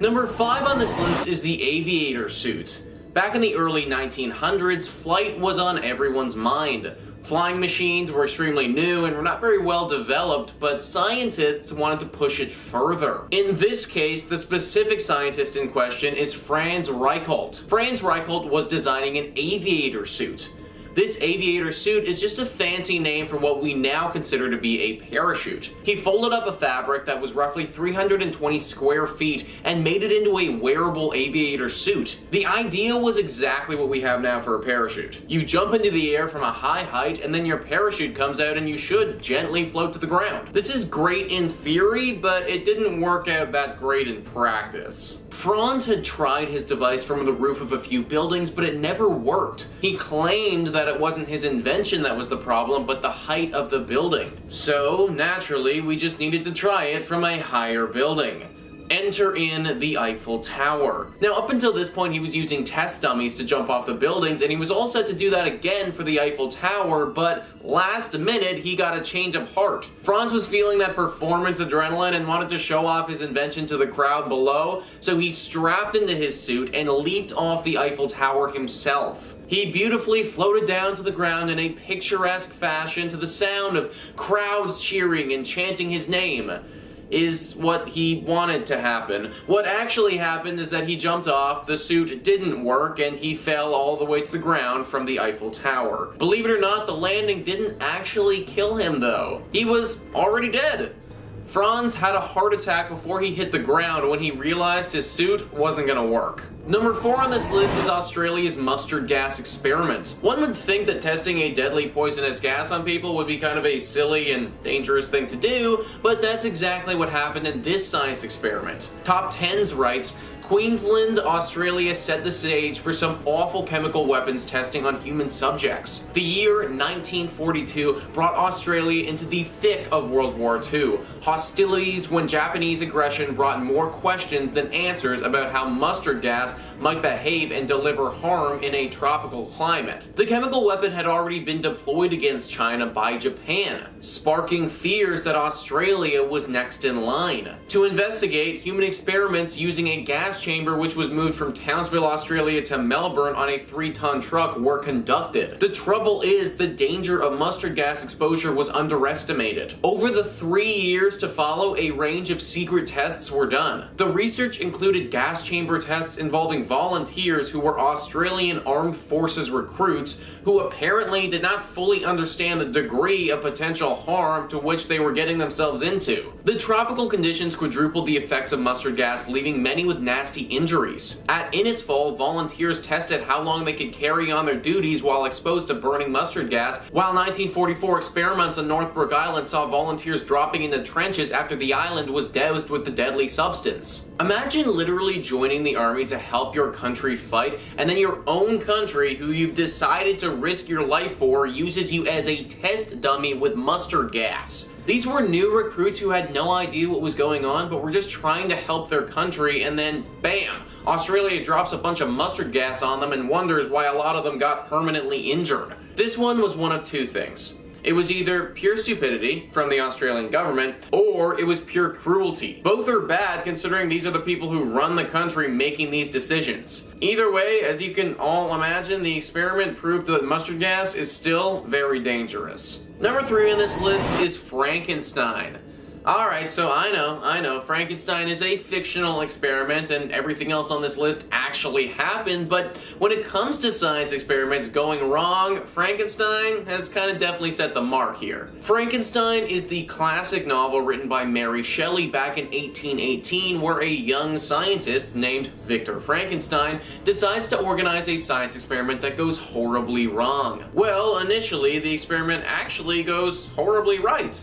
Number 5 on this list is the aviator suit. Back in the early 1900s, flight was on everyone's mind. Flying machines were extremely new and were not very well developed, but scientists wanted to push it further. In this case, the specific scientist in question is Franz Reichelt. Franz Reichelt was designing an aviator suit. This aviator suit is just a fancy name for what we now consider to be a parachute. He folded up a fabric that was roughly 320 square feet and made it into a wearable aviator suit. The idea was exactly what we have now for a parachute. You jump into the air from a high height and then your parachute comes out and you should gently float to the ground. This is great in theory, but it didn't work out that great in practice. Franz had tried his device from the roof of a few buildings, but it never worked. He claimed that it wasn't his invention that was the problem, but the height of the building. So, naturally, we just needed to try it from a higher building. Enter in the Eiffel Tower. Now, up until this point, he was using test dummies to jump off the buildings, and he was all set to do that again for the Eiffel Tower, but last minute, he got a change of heart. Franz was feeling that performance adrenaline and wanted to show off his invention to the crowd below, so he strapped into his suit and leaped off the Eiffel Tower himself. He beautifully floated down to the ground in a picturesque fashion to the sound of crowds cheering and chanting his name. Is what he wanted to happen. What actually happened is that he jumped off, the suit didn't work, and he fell all the way to the ground from the Eiffel Tower. Believe it or not, the landing didn't actually kill him though. He was already dead. Franz had a heart attack before he hit the ground when he realized his suit wasn't gonna work. Number 4 on this list is Australia's mustard gas experiment. One would think that testing a deadly poisonous gas on people would be kind of a silly and dangerous thing to do, but that's exactly what happened in this science experiment. Top 10s writes, Queensland, Australia set the stage for some awful chemical weapons testing on human subjects. The year 1942 brought Australia into the thick of World War II. Hostilities when Japanese aggression brought more questions than answers about how mustard gas might behave and deliver harm in a tropical climate. The chemical weapon had already been deployed against China by Japan, sparking fears that Australia was next in line. To investigate, human experiments using a gas chamber which was moved from Townsville, Australia to Melbourne on a 3-ton truck were conducted. The trouble is, the danger of mustard gas exposure was underestimated. Over the 3 years to follow, a range of secret tests were done. The research included gas chamber tests involving volunteers who were Australian Armed Forces recruits who apparently did not fully understand the degree of potential harm to which they were getting themselves into. The tropical conditions quadrupled the effects of mustard gas, leaving many with nasty injuries. At Innisfail, volunteers tested how long they could carry on their duties while exposed to burning mustard gas, while 1944 experiments on Northbrook Island saw volunteers dropping into trenches after the island was doused with the deadly substance. Imagine literally joining the army to help your country fight, and then your own country, who you've decided to risk your life for, uses you as a test dummy with mustard gas. These were new recruits who had no idea what was going on, but were just trying to help their country, and then bam! Australia drops a bunch of mustard gas on them and wonders why a lot of them got permanently injured. This one was one of two things. It was either pure stupidity from the Australian government, or it was pure cruelty. Both are bad considering these are the people who run the country making these decisions. Either way, as you can all imagine, the experiment proved that mustard gas is still very dangerous. Number 3 on this list is Frankenstein. Alright, so I know, Frankenstein is a fictional experiment and everything else on this list actually happened, but when it comes to science experiments going wrong, Frankenstein has kind of definitely set the mark here. Frankenstein is the classic novel written by Mary Shelley back in 1818, where a young scientist named Victor Frankenstein decides to organize a science experiment that goes horribly wrong. Well, initially, the experiment actually goes horribly right.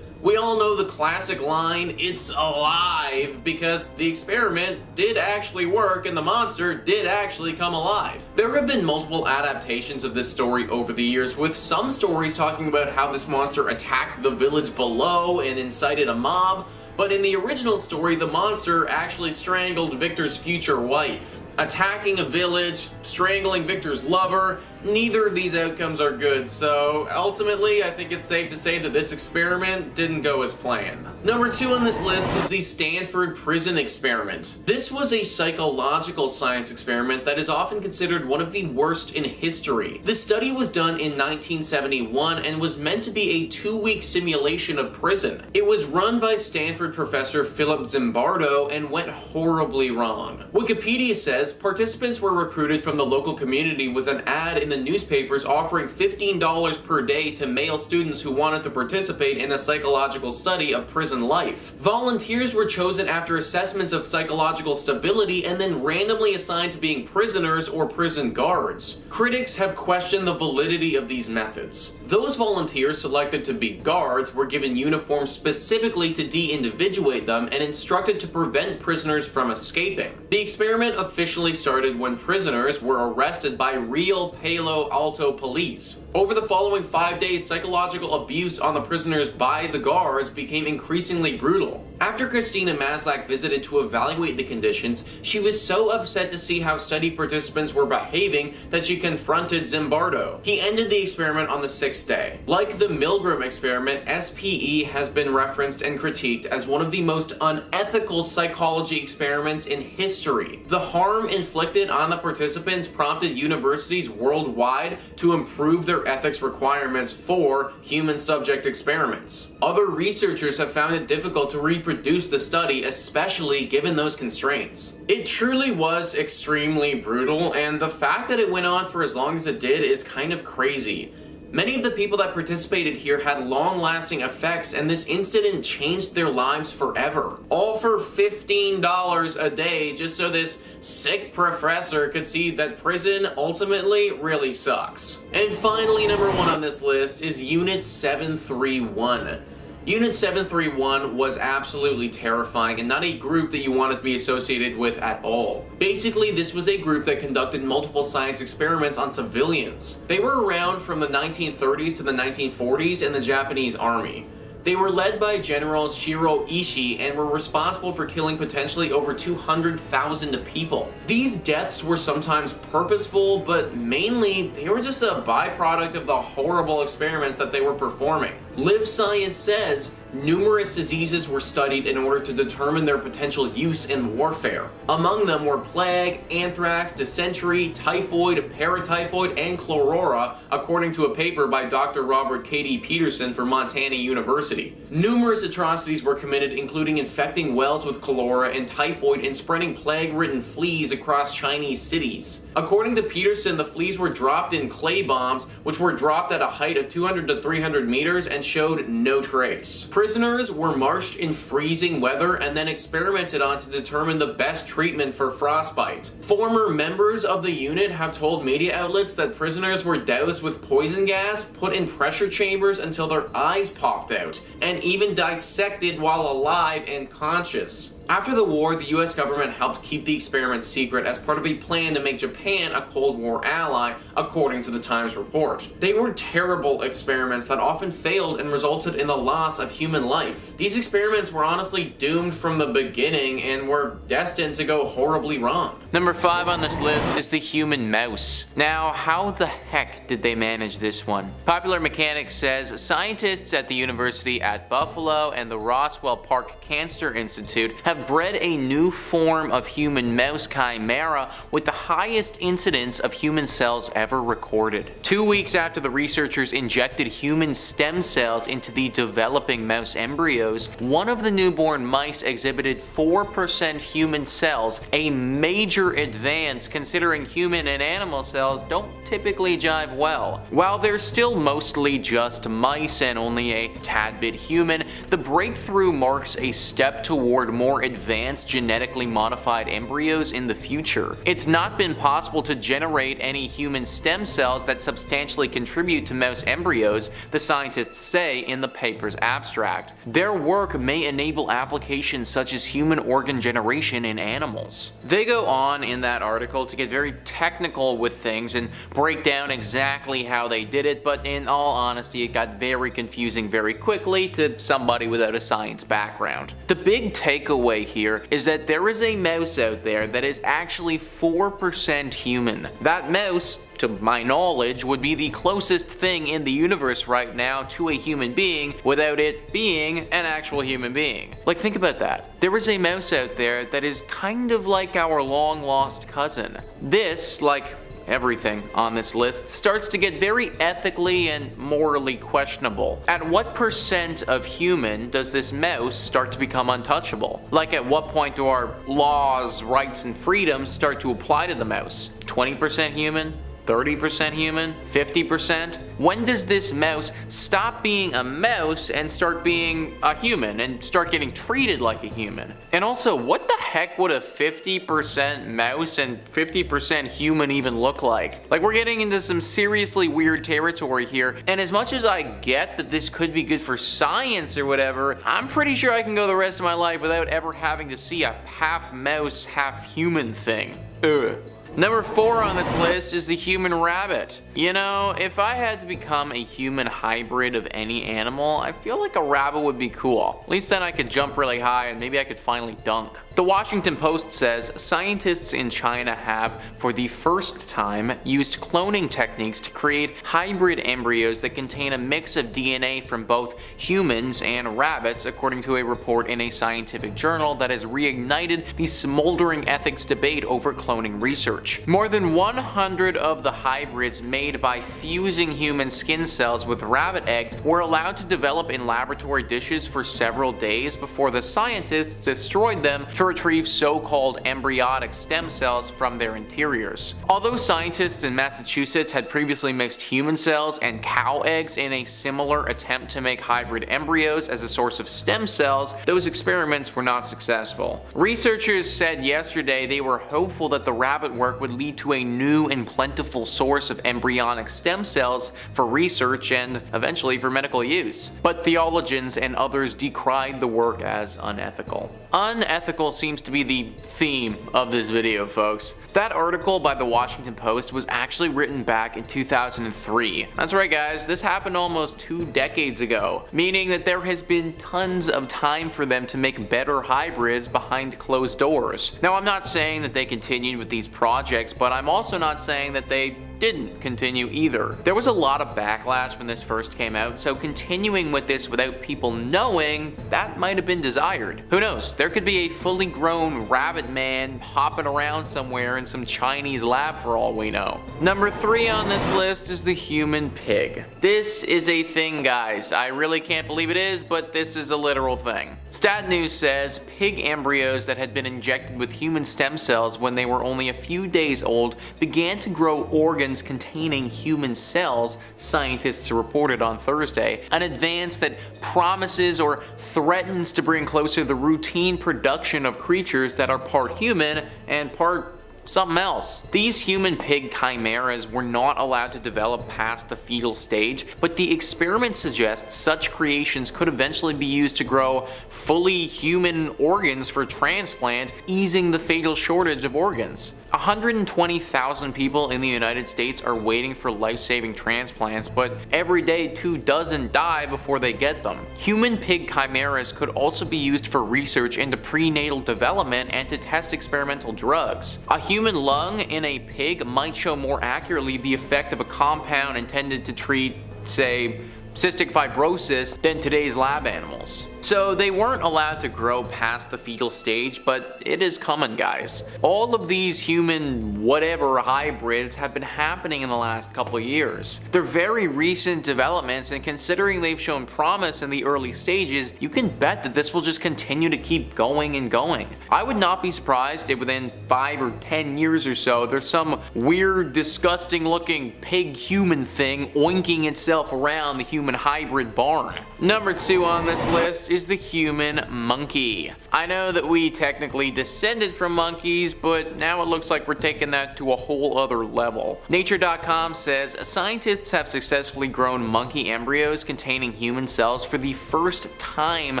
We all know the classic line, "It's alive," because the experiment did actually work and the monster did actually come alive. There have been multiple adaptations of this story over the years, with some stories talking about how this monster attacked the village below and incited a mob, but in the original story, the monster actually strangled Victor's future wife. Attacking a village, strangling Victor's lover, neither of these outcomes are good, so ultimately I think it's safe to say that this experiment didn't go as planned. Number 2 on this list is the Stanford Prison Experiment. This was a psychological science experiment that is often considered one of the worst in history. The study was done in 1971 and was meant to be a 2-week simulation of prison. It was run by Stanford professor Philip Zimbardo and went horribly wrong. Wikipedia says participants were recruited from the local community with an ad in the newspapers offering $15 per day to male students who wanted to participate in a psychological study of prison life. Volunteers were chosen after assessments of psychological stability and then randomly assigned to being prisoners or prison guards. Critics have questioned the validity of these methods. Those volunteers selected to be guards were given uniforms specifically to de-individuate them and instructed to prevent prisoners from escaping. The experiment officially started when prisoners were arrested by real Palo Alto police. Over the following 5 days, psychological abuse on the prisoners by the guards became increasingly brutal. After Christina Maslach visited to evaluate the conditions, she was so upset to see how study participants were behaving that she confronted Zimbardo. He ended the experiment on the 6th day. Like the Milgram experiment, SPE has been referenced and critiqued as one of the most unethical psychology experiments in history. The harm inflicted on the participants prompted universities worldwide to improve their ethics requirements for human subject experiments. Other researchers have found it difficult to reproduce the study, especially given those constraints. It truly was extremely brutal, and the fact that it went on for as long as it did is kind of crazy. Many of the people that participated here had long-lasting effects, and this incident changed their lives forever. All for $15 a day just so this sick professor could see that prison ultimately really sucks. And finally, number 1 on this list is Unit 731. Unit 731 was absolutely terrifying and not a group that you wanted to be associated with at all. Basically, this was a group that conducted multiple science experiments on civilians. They were around from the 1930s to the 1940s in the Japanese army. They were led by General Shiro Ishii and were responsible for killing potentially over 200,000 people. These deaths were sometimes purposeful, but mainly they were just a byproduct of the horrible experiments that they were performing. Live Science says numerous diseases were studied in order to determine their potential use in warfare. Among them were plague, anthrax, dysentery, typhoid, paratyphoid, and chlorella, according to a paper by Dr. Robert K.D. Peterson for Montana University. Numerous atrocities were committed, including infecting wells with cholera and typhoid and spreading plague-ridden fleas across Chinese cities. According to Peterson, the fleas were dropped in clay bombs, which were dropped at a height of 200 to 300 meters and showed no trace. Prisoners were marched in freezing weather and then experimented on to determine the best treatment for frostbite. Former members of the unit have told media outlets that prisoners were doused with poison gas, put in pressure chambers until their eyes popped out, and even dissected while alive and conscious. After the war, the US government helped keep the experiment secret as part of a plan to make Japan a Cold War ally, according to the Times report. They were terrible experiments that often failed and resulted in the loss of human life. These experiments were honestly doomed from the beginning and were destined to go horribly wrong. Number 5 on this list is the human mouse. Now, how the heck did they manage this one? Popular Mechanics says scientists at the University at Buffalo and the Roswell Park Cancer Institute have bred a new form of human mouse chimera with the highest incidence of human cells ever recorded. 2 weeks after the researchers injected human stem cells into the developing mouse embryos, one of the newborn mice exhibited 4% human cells, a major advance considering human and animal cells don't typically jive well. While they're still mostly just mice and only a tad bit human, the breakthrough marks a step toward more advanced genetically modified embryos in the future. It's not been possible to generate any human stem cells that substantially contribute to mouse embryos, the scientists say in the paper's abstract. Their work may enable applications such as human organ generation in animals. They go on in that article to get very technical with things and break down exactly how they did it, but in all honesty it got very confusing very quickly to somebody without a science background. The big takeaway takeaway here is that there is a mouse out there that is actually 4% human. That mouse, to my knowledge, would be the closest thing in the universe right now to a human being without it being an actual human being. Like, think about that. There is a mouse out there that is kind of like our long lost cousin. This, like everything on this list, starts to get very ethically and morally questionable. At what percent of human does this mouse start to become untouchable? Like, at what point do our laws, rights, and freedoms start to apply to the mouse? 20% human? 30% human? 50%? When does this mouse stop being a mouse and start being a human and start getting treated like a human? And also, what the heck would a 50% mouse and 50% human even look like? Like, we're getting into some seriously weird territory here, and as much as I get that this could be good for science or whatever, I'm pretty sure I can go the rest of my life without ever having to see a half mouse, half human thing. Ugh. Number 4 on this list is the human rabbit. You know, if I had to become a human hybrid of any animal, I feel like a rabbit would be cool. At least then I could jump really high and maybe I could finally dunk. The Washington Post says scientists in China have, for the first time, used cloning techniques to create hybrid embryos that contain a mix of DNA from both humans and rabbits, according to a report in a scientific journal that has reignited the smoldering ethics debate over cloning research. More than 100 of the hybrids made by fusing human skin cells with rabbit eggs were allowed to develop in laboratory dishes for several days before the scientists destroyed them to retrieve so-called embryonic stem cells from their interiors. Although scientists in Massachusetts had previously mixed human cells and cow eggs in a similar attempt to make hybrid embryos as a source of stem cells, those experiments were not successful. Researchers said yesterday they were hopeful that the rabbit work would lead to a new and plentiful source of embryonic stem cells for research and eventually for medical use. But theologians and others decried the work as unethical. Unethical seems to be the theme of this video, folks. That article by the Washington Post was actually written back in 2003. That's right, guys, this happened almost 2 decades ago, meaning that there has been tons of time for them to make better hybrids behind closed doors. Now, I'm not saying that they continued with these projects, but I'm also not saying that they didn't continue either. There was a lot of backlash when this first came out, so continuing with this without people knowing, that might have been desired. Who knows, there could be a fully grown rabbit man hopping around somewhere in some Chinese lab for all we know. Number 3 on this list is the human pig. This is a thing, guys. I really can't believe it is, but this is a literal thing. Stat News says pig embryos that had been injected with human stem cells when they were only a few days old began to grow organs containing human cells, scientists reported on Thursday, an advance that promises or threatens to bring closer the routine production of creatures that are part human and part something else. These human pig chimeras were not allowed to develop past the fetal stage, but the experiment suggests such creations could eventually be used to grow fully human organs for transplant, easing the fatal shortage of organs. 120,000 people in the United States are waiting for life-saving transplants, but every day 2 dozen die before they get them. Human pig chimeras could also be used for research into prenatal development and to test experimental drugs. A human lung in a pig might show more accurately the effect of a compound intended to treat, say, cystic fibrosis than today's lab animals. So they weren't allowed to grow past the fetal stage, but it is coming, guys. All of these human whatever hybrids have been happening in the last couple of years. They're very recent developments, and considering they've shown promise in the early stages, you can bet that this will just continue to keep going and going. I would not be surprised if within 5 or 10 years or so, there's some weird, disgusting looking pig human thing oinking itself around the human hybrid barn. Number 2 on this list is the human monkey. I know that we technically descended from monkeys, but now it looks like we're taking that to a whole other level. Nature.com says scientists have successfully grown monkey embryos containing human cells for the first time,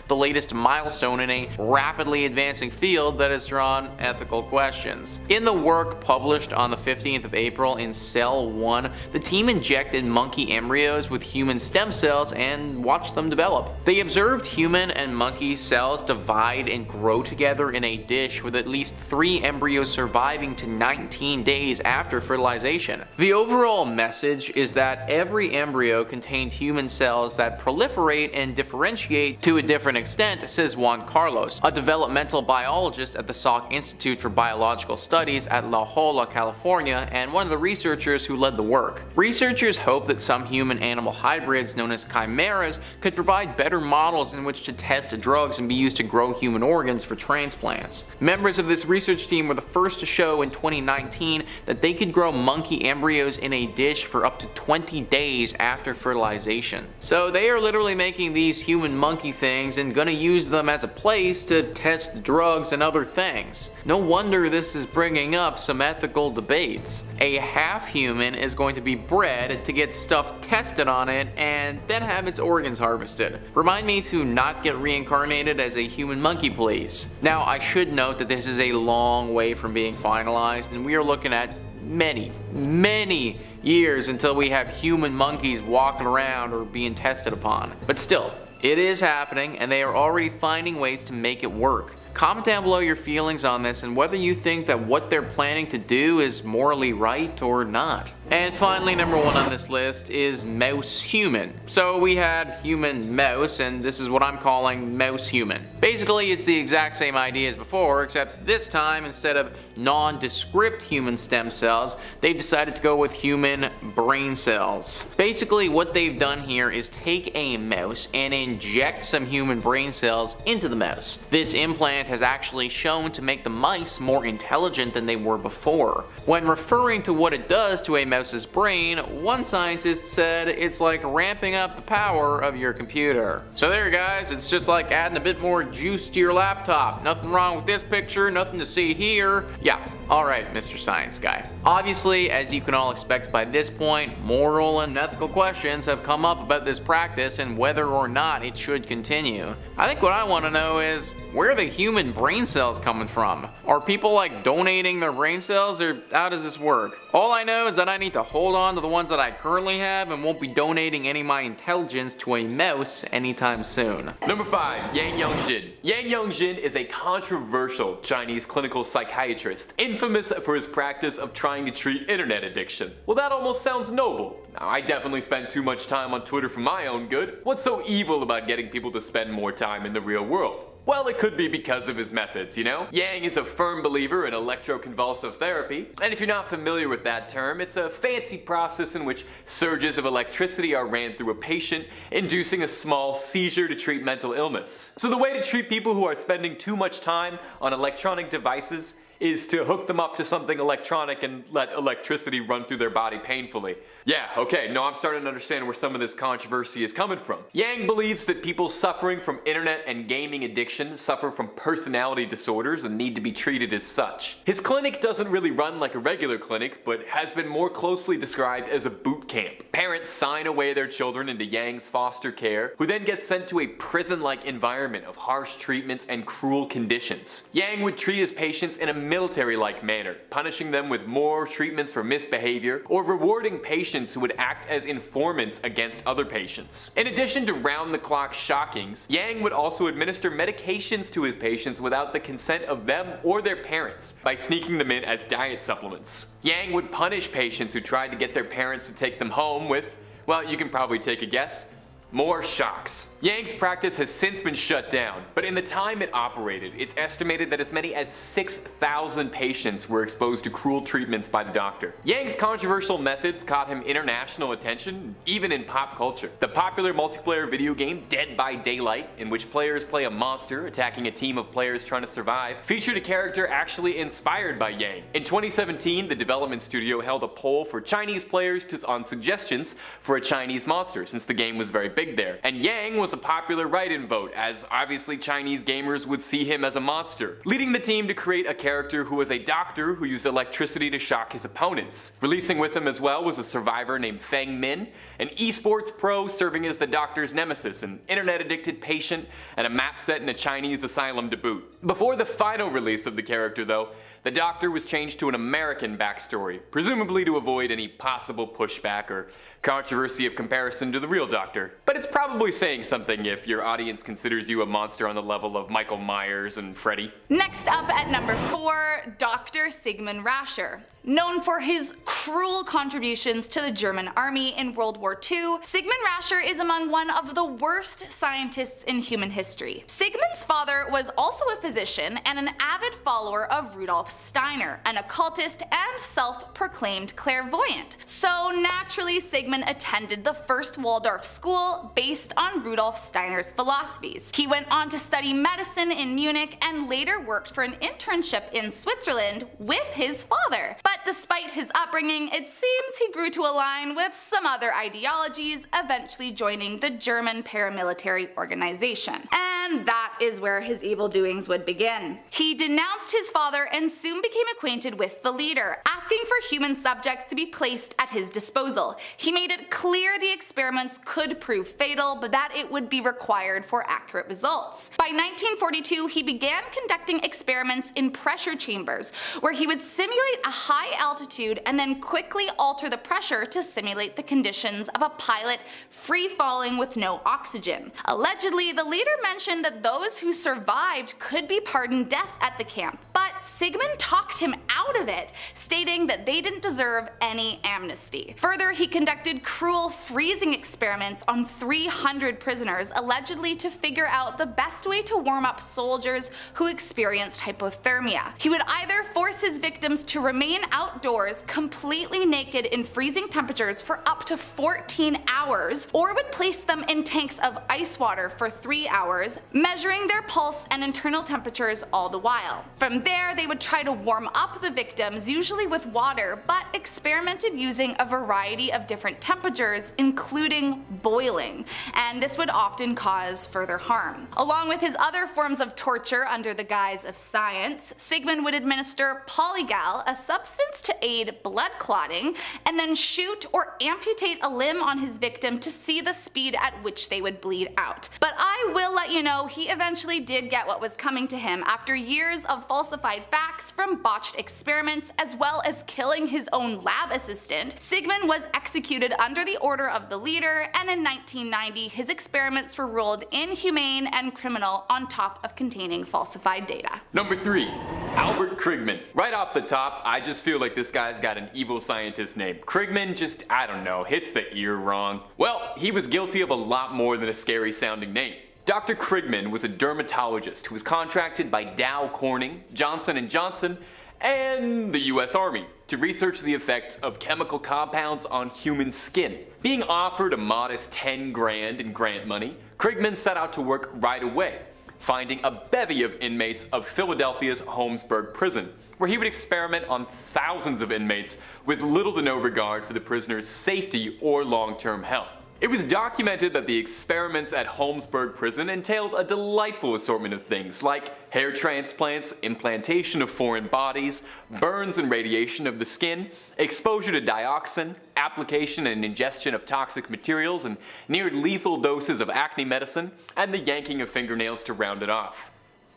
the latest milestone in a rapidly advancing field that has drawn ethical questions. In the work published on the 15th of April in Cell 1, the team injected monkey embryos with human stem cells and watched them develop. They observed human and monkey cells divide and grow together in a dish with at least 3 embryos surviving to 19 days after fertilization. The overall message is that every embryo contained human cells that proliferate and differentiate to a different extent, says Juan Carlos, a developmental biologist at the Salk Institute for Biological Studies at La Jolla, California, and one of the researchers who led the work. Researchers hope that some human-animal hybrids known as chimeras could provide better models in which to test drugs and be used to grow human organs for transplants. Members of this research team were the first to show in 2019 that they could grow monkey embryos in a dish for up to 20 days after fertilization. So they are literally making these human monkey things and gonna use them as a place to test drugs and other things. No wonder this is bringing up some ethical debates. A half-human is going to be bred to get stuff tested on it and then have its organs harvested. Remind me to not get reincarnated as a human monkey, please. Now, I should note that this is a long way from being finalized, and we are looking at many years until we have human monkeys walking around or being tested upon. But still, it is happening, and they are already finding ways to make it work. Comment down below your feelings on this and whether you think that what they're planning to do is morally right or not. And finally, number 1 on this list is mouse human. So we had human mouse, and this is what I'm calling mouse human. Basically, it's the exact same idea as before, except this time, instead of nondescript human stem cells, they've decided to go with human brain cells. Basically, what they've done here is take a mouse and inject some human brain cells into the mouse. This implant has actually shown to make the mice more intelligent than they were before. When referring to what it does to a mouse's brain, one scientist said it's like ramping up the power of your computer. So there guys, it's just like adding a bit more juice to your laptop. Nothing wrong with this picture, nothing to see here. Yeah, alright, Mr. Science Guy. Obviously, as you can all expect by this point, moral and ethical questions have come up about this practice and whether or not it should continue. I think what I want to know is, where are the human brain cells coming from? Are people like donating their brain cells, or how does this work? All I know is that I need to hold on to the ones that I currently have and won't be donating any of my intelligence to a mouse anytime soon. Number 5. Yang Yongjin. Yang Yongjin is a controversial Chinese clinical psychiatrist, infamous for his practice of trying to treat internet addiction. Well, that almost sounds noble. Now, I definitely spend too much time on Twitter for my own good. What's so evil about getting people to spend more time in the real world? Well, it could be because of his methods, you know? Yang is a firm believer in electroconvulsive therapy, and if you're not familiar with that term, it's a fancy process in which surges of electricity are ran through a patient, inducing a small seizure to treat mental illness. So the way to treat people who are spending too much time on electronic devices is to hook them up to something electronic and let electricity run through their body painfully. Yeah, okay, no, I'm starting to understand where some of this controversy is coming from. Yang believes that people suffering from internet and gaming addiction suffer from personality disorders and need to be treated as such. His clinic doesn't really run like a regular clinic, but has been more closely described as a boot camp. Parents sign away their children into Yang's foster care, who then get sent to a prison-like environment of harsh treatments and cruel conditions. Yang would treat his patients in a military-like manner, punishing them with more treatments for misbehavior or rewarding patients who would act as informants against other patients. In addition to round-the-clock shockings, Yang would also administer medications to his patients without the consent of them or their parents by sneaking them in as diet supplements. Yang would punish patients who tried to get their parents to take them home with, well, you can probably take a guess, more shocks. Yang's practice has since been shut down, but in the time it operated, it's estimated that as many as 6,000 patients were exposed to cruel treatments by the doctor. Yang's controversial methods caught him international attention, even in pop culture. The popular multiplayer video game Dead by Daylight, in which players play a monster attacking a team of players trying to survive, featured a character actually inspired by Yang. In 2017, the development studio held a poll for Chinese players on suggestions for a Chinese monster, since the game was very big there. And Yang was a popular write-in vote, as obviously Chinese gamers would see him as a monster, leading the team to create a character who was a doctor who used electricity to shock his opponents. Releasing with him as well was a survivor named Feng Min, an esports pro serving as the doctor's nemesis, an internet-addicted patient, and a map set in a Chinese asylum to boot. Before the final release of the character though, the doctor was changed to an American backstory, presumably to avoid any possible pushback or controversy of comparison to the real doctor. But it's probably saying something if your audience considers you a monster on the level of Michael Myers and Freddy. Next up at number 4, Dr. Sigmund Rascher. Known for his cruel contributions to the German army in World War II, Sigmund Rascher is among one of the worst scientists in human history. Sigmund's father was also a physician and an avid follower of Rudolf Steiner, an occultist and self-proclaimed clairvoyant. So naturally, Sigmund attended the first Waldorf school based on Rudolf Steiner's philosophies. He went on to study medicine in Munich and later worked for an internship in Switzerland with his father. But despite his upbringing, it seems he grew to align with some other ideologies, eventually joining the German paramilitary organization. And that is where his evil doings would begin. He denounced his father and soon became acquainted with the leader, asking for human subjects to be placed at his disposal. He made it clear the experiments could prove fatal, but that it would be required for accurate results. By 1942, he began conducting experiments in pressure chambers, where he would simulate a high altitude and then quickly alter the pressure to simulate the conditions of a pilot free falling with no oxygen. Allegedly, the leader mentioned that those who survived could be pardoned death at the camp, but Sigmund talked him out of it, stating that they didn't deserve any amnesty. Further, he conducted cruel freezing experiments on 300 prisoners, allegedly to figure out the best way to warm up soldiers who experienced hypothermia. He would either force his victims to remain outdoors completely naked in freezing temperatures for up to 14 hours, or would place them in tanks of ice water for 3 hours, measuring their pulse and internal temperatures all the while. From there, they would try to warm up the victims, usually with water, but experimented using a variety of different temperatures, including boiling, and this would often cause further harm. Along with his other forms of torture under the guise of science, Sigmund would administer polygal, a substance to aid blood clotting, and then shoot or amputate a limb on his victim to see the speed at which they would bleed out. But I will let you know, he eventually did get what was coming to him after years of falsified facts from botched experiments, as well as killing his own lab assistant. Sigmund was executed under the order of the leader, and in 1990 his experiments were ruled inhumane and criminal on top of containing falsified data. Number 3. Albert Krigman. Right off the top, I just feel like this guy's got an evil scientist name. Krigman just, I don't know, hits the ear wrong. Well, he was guilty of a lot more than a scary sounding name. Dr. Krigman was a dermatologist who was contracted by Dow Corning, Johnson & Johnson, and the US Army to research the effects of chemical compounds on human skin. Being offered a modest 10 grand in grant money, Krigman set out to work right away, finding a bevy of inmates of Philadelphia's Holmesburg prison, where he would experiment on thousands of inmates with little to no regard for the prisoners' safety or long-term health. It was documented that the experiments at Holmesburg prison entailed a delightful assortment of things like hair transplants, implantation of foreign bodies, burns and radiation of the skin, exposure to dioxin, application and ingestion of toxic materials, and near lethal doses of acne medicine, and the yanking of fingernails to round it off.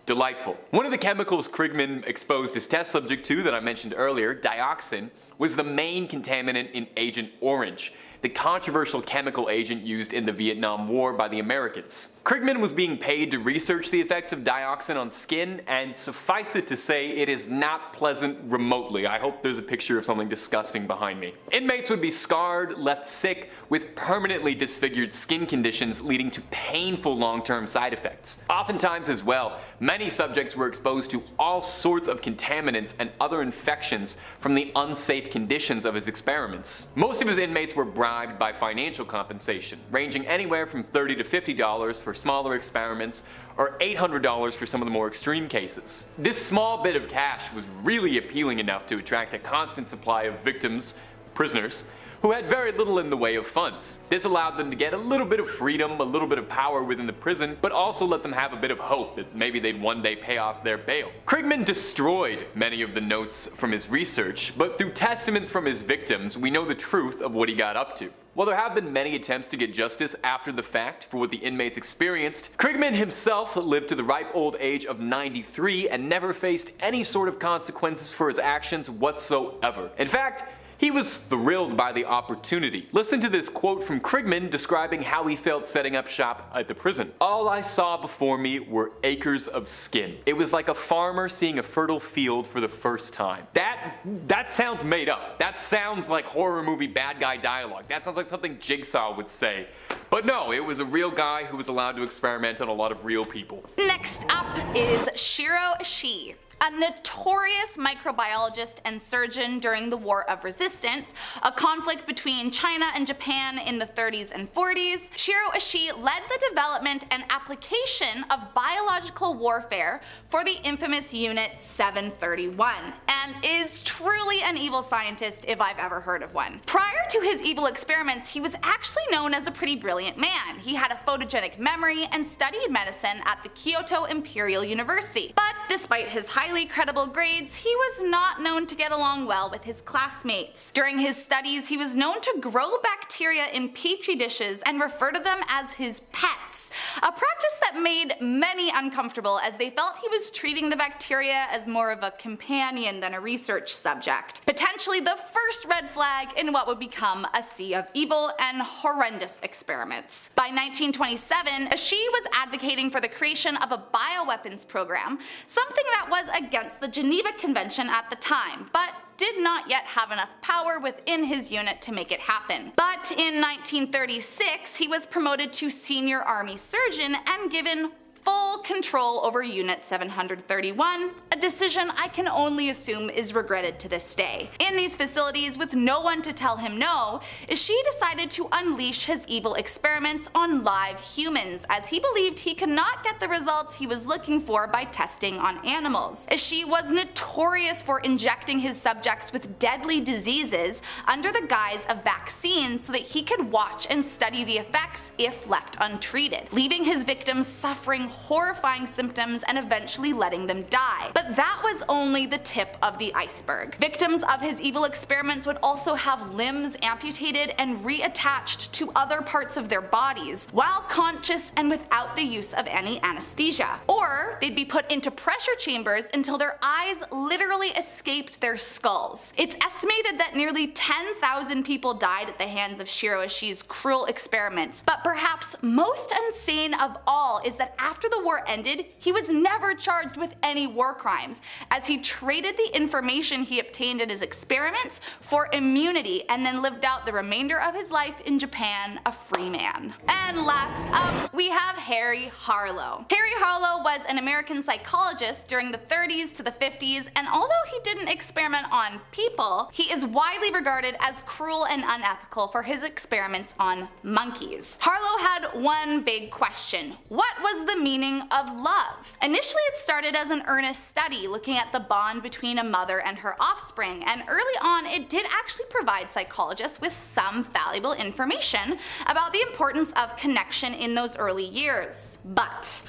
Delightful. One of the chemicals Krigman exposed his test subject to that I mentioned earlier, dioxin, was the main contaminant in Agent Orange, the controversial chemical agent used in the Vietnam War by the Americans. Krigman was being paid to research the effects of dioxin on skin, and suffice it to say, it is not pleasant remotely. I hope there's a picture of something disgusting behind me. Inmates would be scarred, left sick, with permanently disfigured skin conditions leading to painful long-term side effects. Oftentimes as well, many subjects were exposed to all sorts of contaminants and other infections from the unsafe conditions of his experiments. Most of his inmates were bribed by financial compensation, ranging anywhere from $30 to $50 for smaller experiments, or $800 for some of the more extreme cases. This small bit of cash was really appealing enough to attract a constant supply of victims, prisoners, who had very little in the way of funds. This allowed them to get a little bit of freedom, a little bit of power within the prison, but also let them have a bit of hope that maybe they'd one day pay off their bail. Krigman destroyed many of the notes from his research, but through testaments from his victims, we know the truth of what he got up to. While there have been many attempts to get justice after the fact for what the inmates experienced, Krigman himself lived to the ripe old age of 93 and never faced any sort of consequences for his actions whatsoever. In fact, he was thrilled by the opportunity. Listen to this quote from Krigman describing how he felt setting up shop at the prison. "All I saw before me were acres of skin. It was like a farmer seeing a fertile field for the first time." That sounds made up. That sounds like horror movie bad guy dialogue. That sounds like something Jigsaw would say. But no, it was a real guy who was allowed to experiment on a lot of real people. Next up is Shiro Ishii, a notorious microbiologist and surgeon during the War of Resistance, a conflict between China and Japan in the 30s and 40s. Shiro Ishii led the development and application of biological warfare for the infamous Unit 731, and is truly an evil scientist if I've ever heard of one. Prior to his evil experiments, he was actually known as a pretty brilliant man. He had a photogenic memory and studied medicine at the Kyoto Imperial University. But despite his highly credible grades, he was not known to get along well with his classmates. During his studies, he was known to grow bacteria in petri dishes and refer to them as his pets, a practice that made many uncomfortable as they felt he was treating the bacteria as more of a companion than a research subject. Potentially the first red flag in what would become a sea of evil and horrendous experiments. By 1927, Ishii was advocating for the creation of a bioweapons program, something that was against the Geneva Convention at the time, but did not yet have enough power within his unit to make it happen. But in 1936, he was promoted to senior army surgeon and given full control over Unit 731, a decision I can only assume is regretted to this day. In these facilities, with no one to tell him no, Ishii decided to unleash his evil experiments on live humans, as he believed he could not get the results he was looking for by testing on animals. Ishii was notorious for injecting his subjects with deadly diseases under the guise of vaccines so that he could watch and study the effects if left untreated, leaving his victims suffering horrifying symptoms and eventually letting them die. But that was only the tip of the iceberg. Victims of his evil experiments would also have limbs amputated and reattached to other parts of their bodies while conscious and without the use of any anesthesia. Or they'd be put into pressure chambers until their eyes literally escaped their skulls. It's estimated that nearly 10,000 people died at the hands of Shiro Ishii's cruel experiments, but perhaps most insane of all is that after the war ended, he was never charged with any war crimes, as he traded the information he obtained in his experiments for immunity and then lived out the remainder of his life in Japan a free man. And last up, we have Harry Harlow. Harry Harlow was an American psychologist during the 30s to the 50s, and although he didn't experiment on people, he is widely regarded as cruel and unethical for his experiments on monkeys. Harlow had one big question: what was the meaning of love? Initially, it started as an earnest study looking at the bond between a mother and her offspring, and early on it did actually provide psychologists with some valuable information about the importance of connection in those early years. But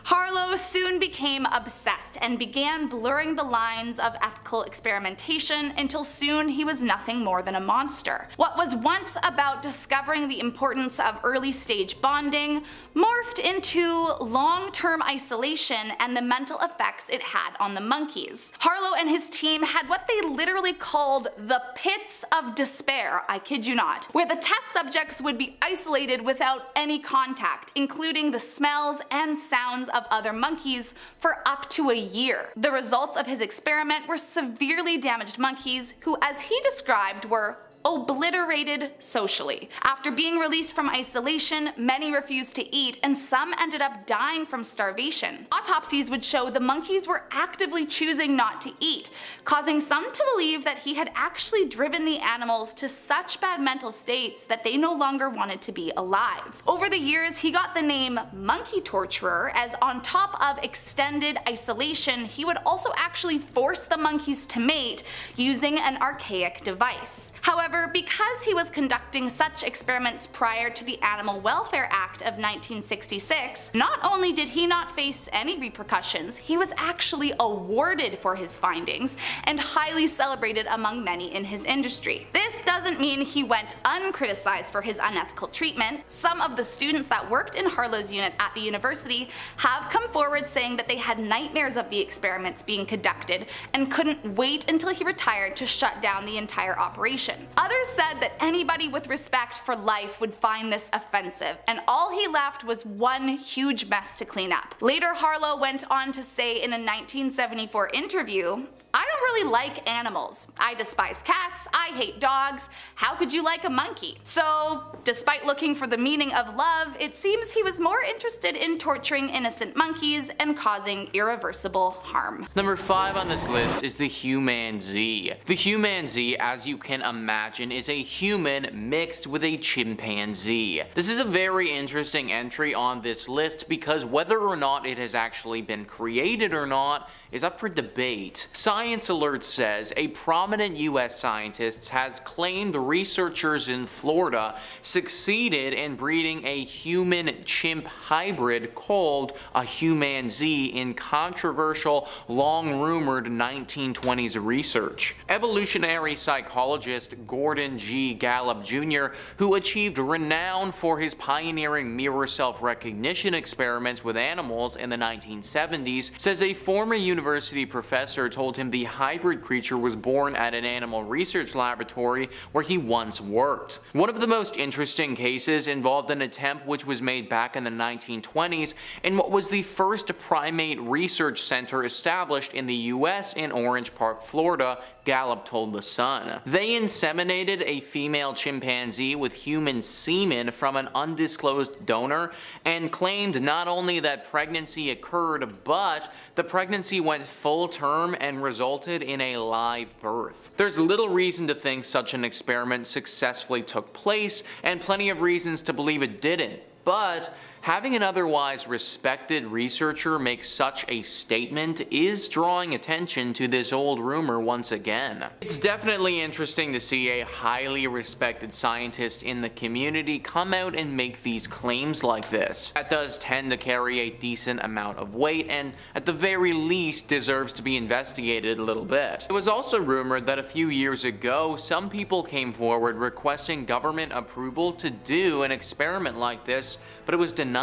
Harlow soon became obsessed and began blurring the lines of ethical experimentation until soon he was nothing more than a monster. What was once about discovering the importance of early stage bonding morphed into long-term isolation and the mental effects it had on the monkeys. Harlow and his team had what they literally called the pits of despair, I kid you not, where the test subjects would be isolated without any contact, including the smells and sounds of other monkeys, for up to a year. The results of his experiment were severely damaged monkeys who, as he described, were obliterated socially. After being released from isolation, many refused to eat, and some ended up dying from starvation. Autopsies would show the monkeys were actively choosing not to eat, causing some to believe that he had actually driven the animals to such bad mental states that they no longer wanted to be alive. Over the years, he got the name monkey torturer, as on top of extended isolation, he would also actually force the monkeys to mate using an archaic device. However, However, because he was conducting such experiments prior to the Animal Welfare Act of 1966, not only did he not face any repercussions, he was actually awarded for his findings and highly celebrated among many in his industry. This doesn't mean he went uncriticized for his unethical treatment. Some of the students that worked in Harlow's unit at the university have come forward saying that they had nightmares of the experiments being conducted and couldn't wait until he retired to shut down the entire operation. Others said that anybody with respect for life would find this offensive, and all he left was one huge mess to clean up. Later, Harlow went on to say in a 1974 interview, "I don't really like animals. I despise cats, I hate dogs, how could you like a monkey?" So, despite looking for the meaning of love, it seems he was more interested in torturing innocent monkeys and causing irreversible harm. Number 5 on this list is the humanzee. The humanzee, as you can imagine, is a human mixed with a chimpanzee. This is a very interesting entry on this list because whether or not it has actually been created or not is up for debate. Science Alert says a prominent US scientist has claimed researchers in Florida succeeded in breeding a human-chimp hybrid called a humanzee in controversial, long-rumored 1920s research. Evolutionary psychologist Gordon G. Gallup Jr., who achieved renown for his pioneering mirror self-recognition experiments with animals in the 1970s, says a former university professor told him the hybrid creature was born at an animal research laboratory where he once worked. One of the most interesting cases involved an attempt which was made back in the 1920s in what was the first primate research center established in the US in Orange Park, Florida, Gallup told The Sun. They inseminated a female chimpanzee with human semen from an undisclosed donor and claimed not only that pregnancy occurred, but the pregnancy went full term and resulted in a live birth. There's little reason to think such an experiment successfully took place, and plenty of reasons to believe it didn't. But having an otherwise respected researcher make such a statement is drawing attention to this old rumor once again. It's definitely interesting to see a highly respected scientist in the community come out and make these claims like this. That does tend to carry a decent amount of weight and at the very least deserves to be investigated a little bit. It was also rumored that a few years ago some people came forward requesting government approval to do an experiment like this, but it was denied.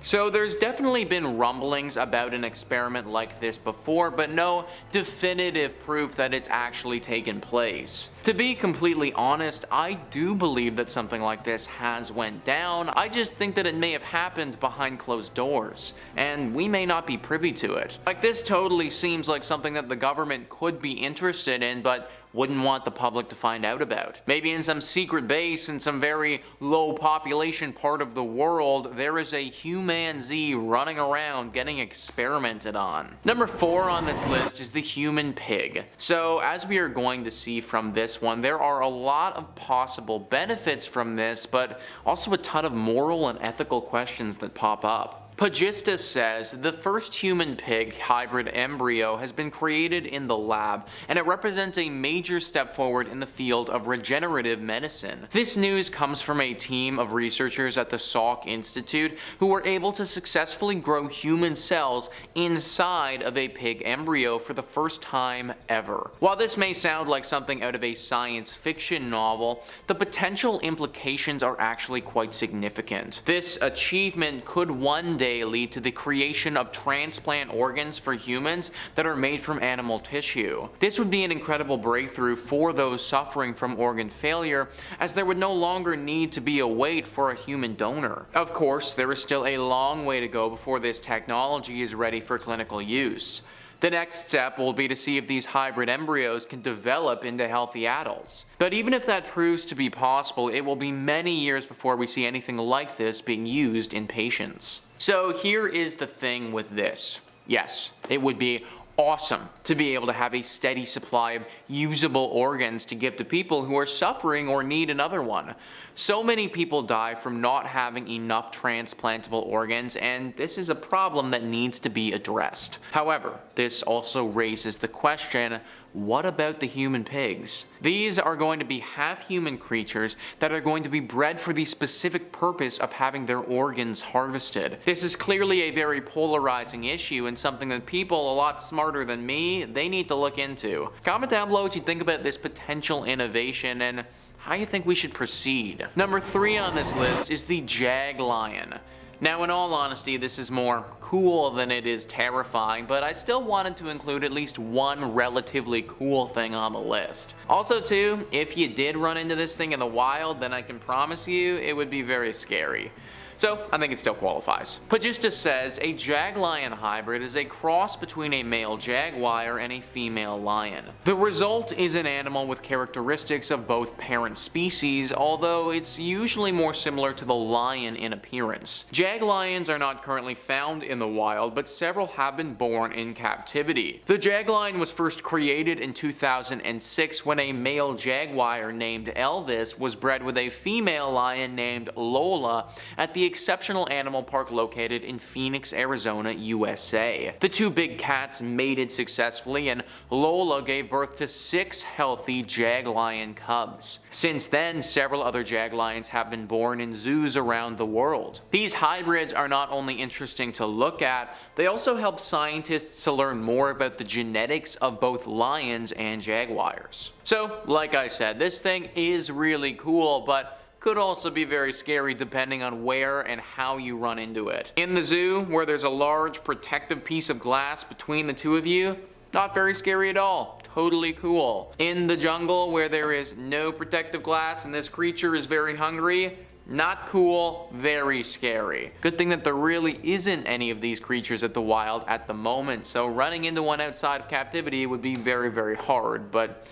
So there's definitely been rumblings about an experiment like this before, but no definitive proof that it's actually taken place. To be completely honest, I do believe that something like this has went down. I just think that it may have happened behind closed doors, and we may not be privy to it. Like, this totally seems like something that the government could be interested in, but wouldn't want the public to find out about. Maybe in some secret base in some very low population part of the world, there is a humanzee running around getting experimented on. Number 4 on this list is the human pig. So as we are going to see from this one, there are a lot of possible benefits from this, but also a ton of moral and ethical questions that pop up. Pagista says the first human-pig hybrid embryo has been created in the lab, and it represents a major step forward in the field of regenerative medicine. This news comes from a team of researchers at the Salk Institute who were able to successfully grow human cells inside of a pig embryo for the first time ever. While this may sound like something out of a science fiction novel, the potential implications are actually quite significant. This achievement could one day lead to the creation of transplant organs for humans that are made from animal tissue. This would be an incredible breakthrough for those suffering from organ failure, as there would no longer need to be a wait for a human donor. Of course, there is still a long way to go before this technology is ready for clinical use. The next step will be to see if these hybrid embryos can develop into healthy adults. But even if that proves to be possible, it will be many years before we see anything like this being used in patients. So here is the thing with this. Yes, it would be awesome to be able to have a steady supply of usable organs to give to people who are suffering or need another one. So many people die from not having enough transplantable organs, and this is a problem that needs to be addressed. However, this also raises the question, what about the human pigs? These are going to be half-human creatures that are going to be bred for the specific purpose of having their organs harvested. This is clearly a very polarizing issue and something that people a lot smarter than me, they need to look into. Comment down below what you think about this potential innovation and how you think we should proceed. Number 3 on this list is the jag lion. Now, in all honesty, this is more cool than it is terrifying, but I still wanted to include at least one relatively cool thing on the list. Also too, if you did run into this thing in the wild, then I can promise you it would be very scary. So, I think it still qualifies. Pagista says a jag-lion hybrid is a cross between a male jaguar and a female lion. The result is an animal with characteristics of both parent species, although it's usually more similar to the lion in appearance. Jag lions are not currently found in the wild, but several have been born in captivity. The jag lion was first created in 2006 when a male jaguar named Elvis was bred with a female lion named Lola at the exceptional animal park located in Phoenix, Arizona, USA. The two big cats mated successfully and Lola gave birth to 6 healthy jag lion cubs. Since then, several other jag lions have been born in zoos around the world. These hybrids are not only interesting to look at, they also help scientists to learn more about the genetics of both lions and jaguars. So, like I said, this thing is really cool, but could also be very scary depending on where and how you run into it. In the zoo, where there's a large protective piece of glass between the two of you, not very scary at all. Totally cool. In the jungle, where there is no protective glass and this creature is very hungry, not cool, very scary. Good thing that there really isn't any of these creatures at the wild at the moment, so running into one outside of captivity would be very, very hard, but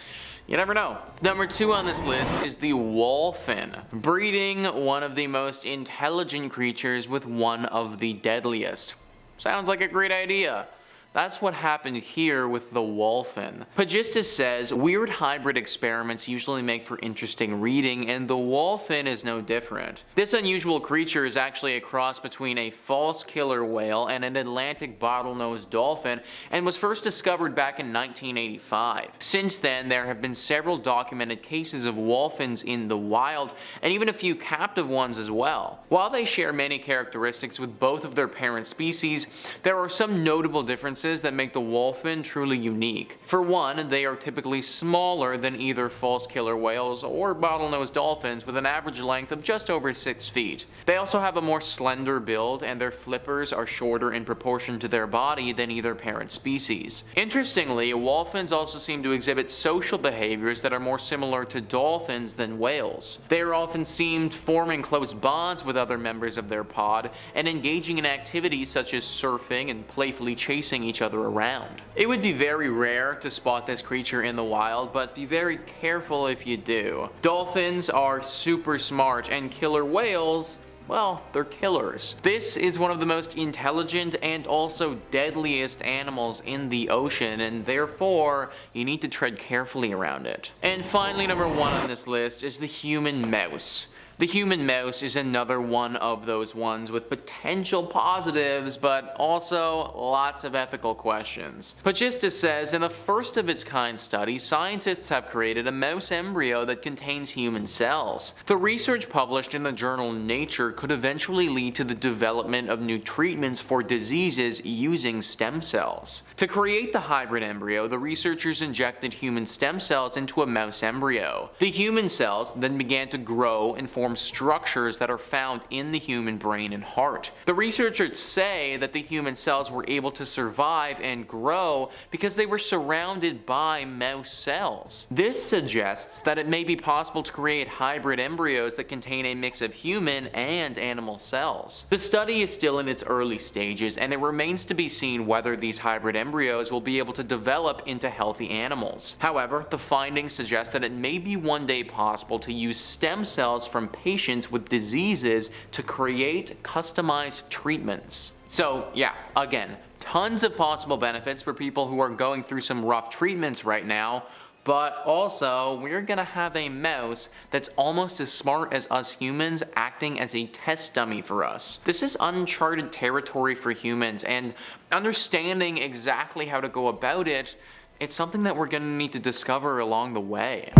you never know. Number 2 on this list is the wolfen, breeding one of the most intelligent creatures with one of the deadliest. Sounds like a great idea. That's what happened here with the wolfen. Pagista says weird hybrid experiments usually make for interesting reading, and the wolfen is no different. This unusual creature is actually a cross between a false killer whale and an Atlantic bottlenose dolphin, and was first discovered back in 1985. Since then, there have been several documented cases of wolfens in the wild, and even a few captive ones as well. While they share many characteristics with both of their parent species, there are some notable differences that make the wolfen truly unique. For one, they are typically smaller than either false killer whales or bottlenose dolphins, with an average length of just over 6 feet. They also have a more slender build, and their flippers are shorter in proportion to their body than either parent species. Interestingly, wolfens also seem to exhibit social behaviors that are more similar to dolphins than whales. They are often seen forming close bonds with other members of their pod and engaging in activities such as surfing and playfully chasing each other around. It would be very rare to spot this creature in the wild, but be very careful if you do. Dolphins are super smart, and killer whales, well, they're killers. This is one of the most intelligent and also deadliest animals in the ocean, and therefore you need to tread carefully around it. And finally, number 1 on this list is the human mouse. The human mouse is another one of those ones with potential positives, but also lots of ethical questions. Pagista says, in a first of its kind study, scientists have created a mouse embryo that contains human cells. The research published in the journal Nature could eventually lead to the development of new treatments for diseases using stem cells. To create the hybrid embryo, the researchers injected human stem cells into a mouse embryo. The human cells then began to grow and form structures that are found in the human brain and heart. The researchers say that the human cells were able to survive and grow because they were surrounded by mouse cells. This suggests that it may be possible to create hybrid embryos that contain a mix of human and animal cells. The study is still in its early stages, and it remains to be seen whether these hybrid embryos will be able to develop into healthy animals. However, the findings suggest that it may be one day possible to use stem cells from patients with diseases to create customized treatments. So yeah, again, tons of possible benefits for people who are going through some rough treatments right now, but also we're gonna have a mouse that's almost as smart as us humans acting as a test dummy for us. This is uncharted territory for humans, and understanding exactly how to go about it It's something that we're gonna need to discover along the way.